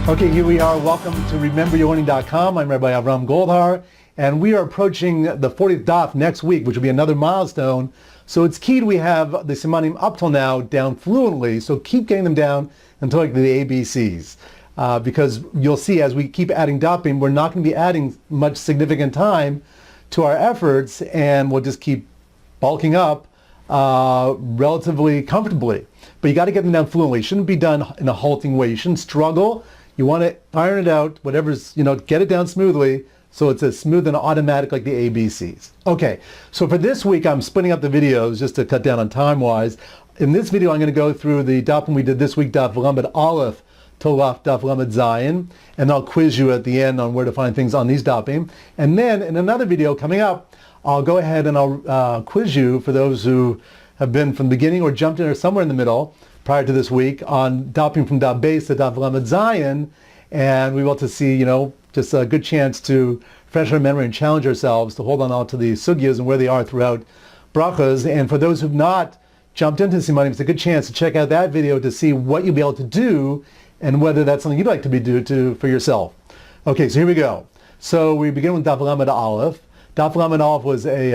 Okay, here we are. Welcome to RememberYourLearning.com. I'm Rabbi Avram Goldhar, and we are approaching the 40th daf next week, which will be another milestone. So it's key we have the Simanim up till now down fluently, so keep getting them down until like the ABCs. Because you'll see as we keep adding dafim, we're not going to be adding much significant time to our efforts, and we'll just keep bulking up relatively comfortably. But you got to get them down fluently. It shouldn't be done in a halting way. You shouldn't struggle. You want to iron it out, whatever's, get it down smoothly so it's as smooth and automatic like the ABCs. Okay, so for this week I'm splitting up the videos just to cut down on time-wise. In this video I'm going to go through the dafim we did this week, daf lamed aleph to daf lamed zayin, and I'll quiz you at the end on where to find things on these dafim. And then in another video coming up, I'll go ahead and I'll quiz you for those who have been from the beginning or jumped in or somewhere in the middle prior to this week on dafim from daf base to daf lamed zayin, and we want to see, just a good chance to refresh our memory and challenge ourselves to hold on to the sugyas and where they are throughout Berachos. And for those who've not jumped into Simanim, it's a good chance to check out that video to see what you'll be able to do and whether that's something you'd like to do for yourself. Okay, so here we go. So we begin with daf lamed aleph. Daf lamed aleph was a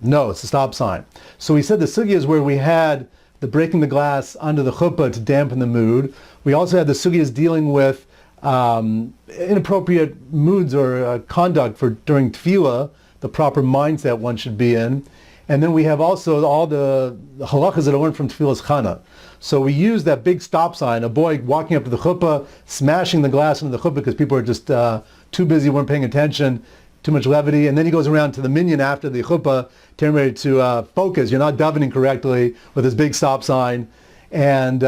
no, it's a stop sign. So we said the sugya is where we had the breaking the glass under the chuppah to dampen the mood. We also had the sugyas dealing with inappropriate moods or conduct during tefillah, the proper mindset one should be in. And then we have also all the halachas that are learned from tefillah's chana. So we use that big stop sign, a boy walking up to the chuppah, smashing the glass into the chuppah because people are just too busy, weren't paying attention, too much levity, and then he goes around to the minyan after the chuppah, getting ready to focus. You're not davening correctly with this big stop sign, and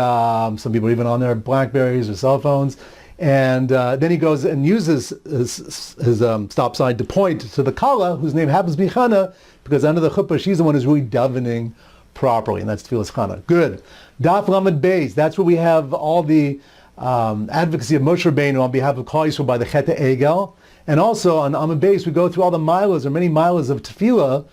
some people are even on their BlackBerries or cell phones. And then he goes and uses his stop sign to point to the kala, whose name happens to be Chana, because under the chuppah, she's the one who's really davening properly, and that's tefillah's Chana. Good. Daf lamed beis, that's where we have all the advocacy of Moshe Rabbeinu on behalf of Klal Yisrael by the Chet Egel. And also on Amud Beis, we go through all the milas, or many milas of tefillah,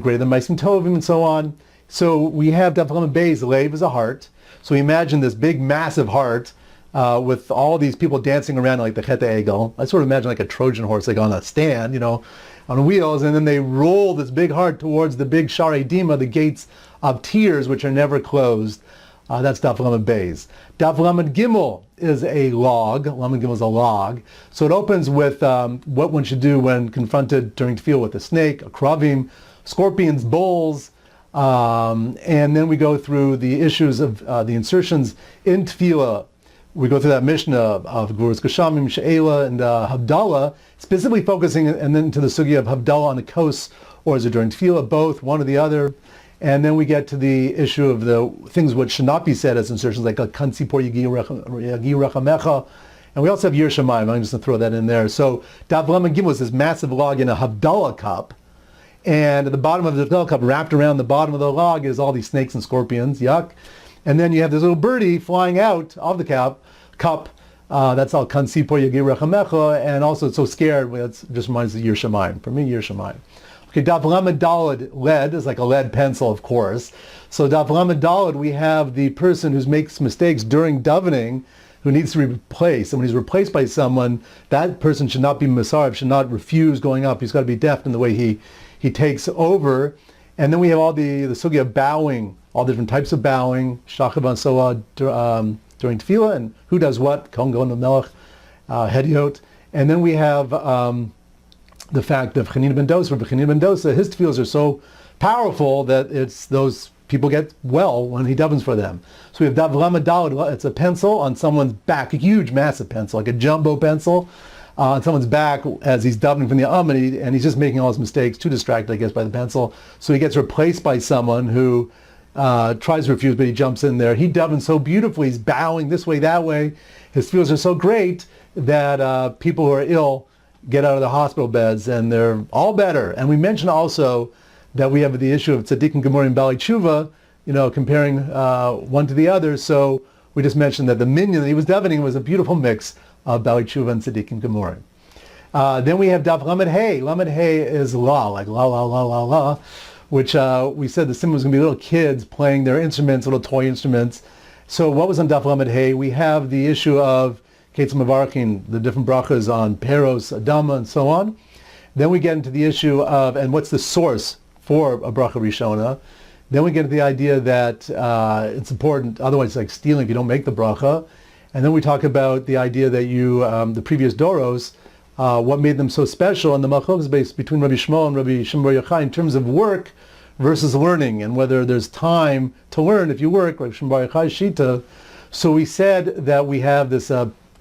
greater than Maisim Tovim and so on. So we have daf lamed beis, Lev is a heart. So we imagine this big, massive heart with all these people dancing around like the Chet Egel. I sort of imagine like a Trojan horse, like on a stand, on wheels, and then they roll this big heart towards the big Sharei Dima, the gates of tears, which are never closed. That's daf lamed beis. Daf lamed gimel is a log. Lamed gimel is a log. So it opens with what one should do when confronted during tefillah with a snake, a kravim, scorpions, bulls, and then we go through the issues of the insertions in tefillah. We go through that Mishnah of Gurus Geshamim, She'ela, and Havdalah, specifically focusing and then to the sugya of Havdalah on the kos, or is it during tefillah, both, one or the other. And then we get to the issue of the things which should not be said as insertions, like Kansi por Yagi Rachamecha. And we also have Yir Shamayim. I'm just going to throw that in there. So Daf lamed gimel is this massive log in a Havdalah cup. And at the bottom of the Havdalah cup, wrapped around the bottom of the log, is all these snakes and scorpions. Yuck. And then you have this little birdie flying out of the cup. That's all Kansi por Yagi Rachamecha. And also it's so scared, it just reminds me of Yir Shamayim. For me, Yir Shamayim. Okay, daf lamed daled, lead is like a lead pencil, of course. So daf lamed daled, we have the person who makes mistakes during davening, who needs to be replaced. And when he's replaced by someone, that person should not be masarif, should not refuse going up. He's got to be deft in the way he takes over. And then we have all the sugya of bowing, all the different types of bowing, shachav and soah during tefillah, and who does what, kon gon melech, hediot. And then we have the fact of Chanina ben Dosa. For Chanina ben Dosa, his tefillas are so powerful that those people get well when he davens for them. So we have daf lamed daled. It's a pencil on someone's back, a huge, massive pencil, like a jumbo pencil, on someone's back as he's davening from the Amid, and he's just making all his mistakes, too distracted, I guess, by the pencil. So he gets replaced by someone who tries to refuse, but he jumps in there. He davens so beautifully. He's bowing this way, that way. His tefillas are so great that people who are ill get out of the hospital beds, and they're all better. And we mentioned also that we have the issue of tzaddikim gemurim bali tshuva, comparing one to the other. So we just mentioned that the minyan that he was davening was a beautiful mix of bali tshuva and tzaddikim gemurim. Then we have daf lamed hey. Lamed hey is la, like la la la la la, which we said the simon was going to be little kids playing their instruments, little toy instruments. So what was on daf lamed hey? We have the issue of Ketzim Mavarchin, the different brachas on Peros, Adama, and so on. Then we get into the issue of, and what's the source for a bracha Rishona. Then we get into the idea that it's important, otherwise it's like stealing if you don't make the bracha. And then we talk about the idea that the previous Doros, what made them so special, and the machlokes based between Rabbi Shmuel and Rabbi Shimon Bar Yochai in terms of work versus learning, and whether there's time to learn if you work, like Shimon Bar Yochai Shita. So we said that we have this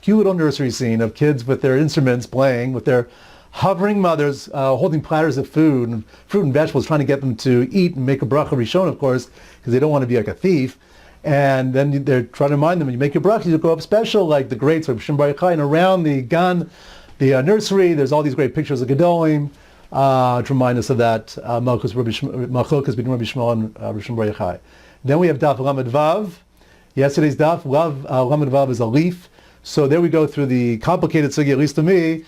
cute little nursery scene of kids with their instruments playing, with their hovering mothers holding platters of food and fruit and vegetables, trying to get them to eat and make a bracha rishon, of course, because they don't want to be like a thief. And then they're trying to remind them, when you make your bracha, you go up special, like the greats of Shimon Bar Yochai, and around the gan, the nursery, there's all these great pictures of Gedolim to remind us of that malchus between Rabbi Shmuel and Rabbi Shimon Bar Yochai. Then we have Daf Lamed Vav. Yesterday's Daf Lamed Vav is a leaf. So there we go through the complicated sugi, at least to me.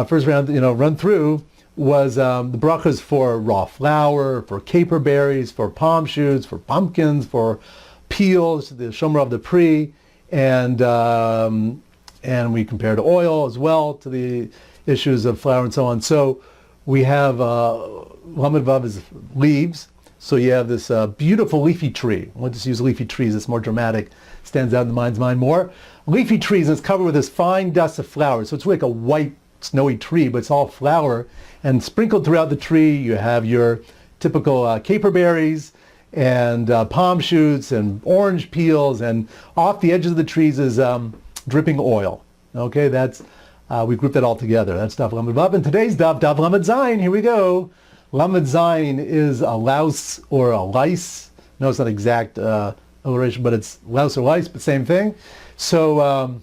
First round, run through was the brachas for raw flour, for caper berries, for palm shoots, for pumpkins, for peels, the shomer of the pri, and we compared oil as well to the issues of flour and so on. So we have Lamed Vav is leaves. So you have this beautiful leafy tree. I want to use leafy trees. It's more dramatic, stands out in the mind's mind more. Leafy trees, and it's covered with this fine dust of flowers. So it's like a white, snowy tree, but it's all flour. And sprinkled throughout the tree, you have your typical caper berries and palm shoots and orange peels. And off the edges of the trees is dripping oil. Okay, that's we grouped that all together. That's Daf Lamed Vav. And today's Daf Lamed Zayin. Here we go. Lamed Zayin is a louse or a lice. No, it's not exact alliteration, but it's louse or lice, but same thing. So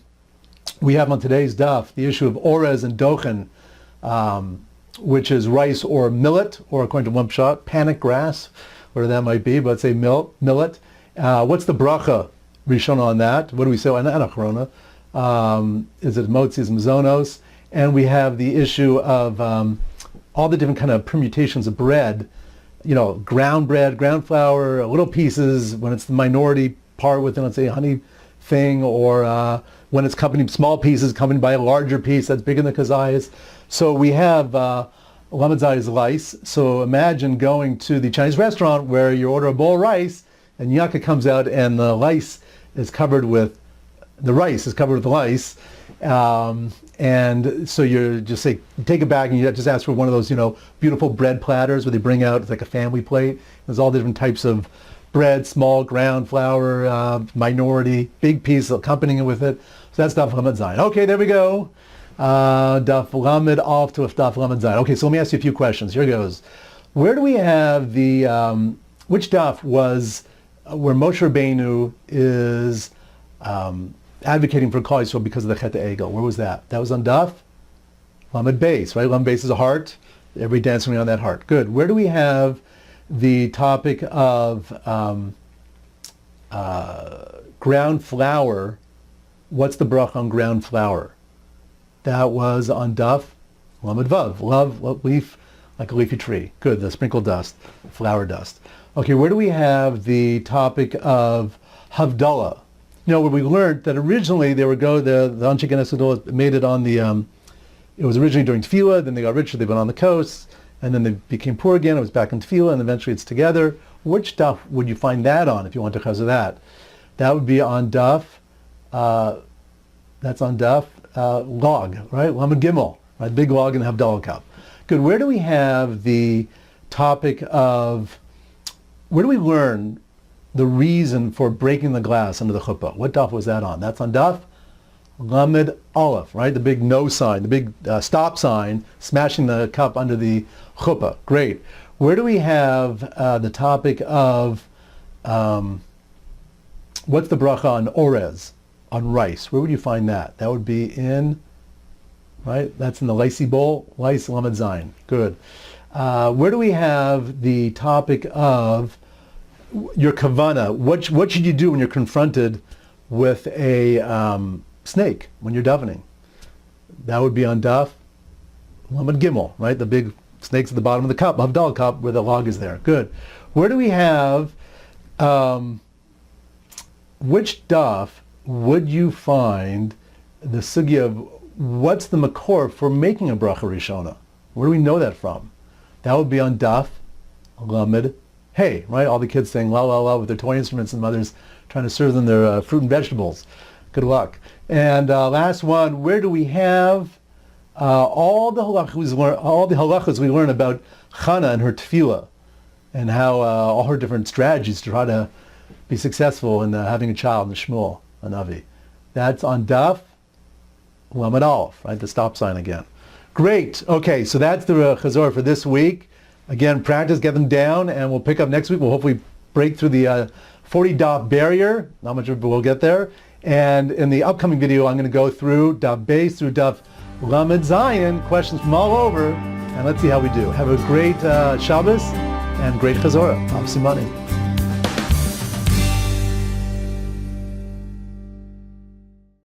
we have on today's daf the issue of orez and dochen, which is rice or millet, or according to one pshat, panic grass, whatever that might be, but say millet. What's the bracha rishon on that? What do we say? And achrona. Is it motzi, is mazonos? And we have the issue of all the different kind of permutations of bread, ground bread, ground flour, little pieces, when it's the minority part within, let's say, honey thing, or when it's accompanied, small pieces accompanied by a larger piece that's bigger than the kazayas. So we have Lamed Zayin is lice. So imagine going to the Chinese restaurant where you order a bowl of rice, and yaka comes out, and the rice is covered with lice. And so you just say, take it back, and you just ask for one of those, beautiful bread platters where they bring out, it's like a family plate. There's all different types of bread, small, ground flour, minority, big piece accompanying it with it. So that's Daf Lamed Zayin. Okay, there we go. Daf Lamed off to Daf Lamed Zayin. Okay, so let me ask you a few questions. Here goes. Where do we have the, which Daf was where Moshe Rabbeinu is advocating for Klal Yisrael because of the Chet Egel? Where was that? That was on Daf Lamed Beis, right? Lamed Beis is a heart. Everybody dancing around that heart. Good. Where do we have the topic of ground flour? What's the bracha on ground flour? That was on Daf Lamed Vav. Leaf, like a leafy tree. Good. The sprinkled dust, flour dust. Okay. Where do we have the topic of Havdalah? Where we learned that originally they would go, the Anshe Knesset Gedolah made it on the, it was originally during Tefillah, then they got richer, they went on the coast, and then they became poor again, it was back in Tefillah, and eventually it's together. Which daf would you find that on if you want to chazar that? That would be on daf, that's on daf log, right? Lamed Gimel, right? Big log in the Havdalah cup. Good. Where do we have the topic of, where do we learn the reason for breaking the glass under the chuppah? What daf was that on? That's on daf Lamed Aleph, right? The big no sign, the big stop sign, smashing the cup under the chuppah. Great. Where do we have the topic of what's the bracha on orez, on rice? Where would you find that? That would be in, right? That's in the Lacy bowl, Lice Lamed Zayin. Good. Where do we have the topic of your kavana? What should you do when you're confronted with a snake when you're davening? That would be on daf Lamed Gimel, right? The big snakes at the bottom of the cup, Havdalah cup, where the log is there. Good. Where do we have, which daf would you find the sugya of what's the makor for making a bracha rishona. Where do we know that from? That would be on daf lamed hey, right? All the kids saying la la la with their toy instruments and mothers trying to serve them their fruit and vegetables. Good luck. And last one, where do we have all the halachas we learn about Chana and her tefillah, and how all her different strategies to try to be successful in having a child in the Shmuel, a Navi. That's on Daf Lamed Aleph, right? The stop sign again. Great. Okay, so that's the Chazor for this week. Again, practice, get them down, and we'll pick up next week. We'll hopefully break through the 40 daf barrier. Not much of it, but we'll get there. And in the upcoming video, I'm going to go through daf Beis through daf Lamed Zayin, questions from all over, and let's see how we do. Have a great Shabbos and great Chazorah of Simanim.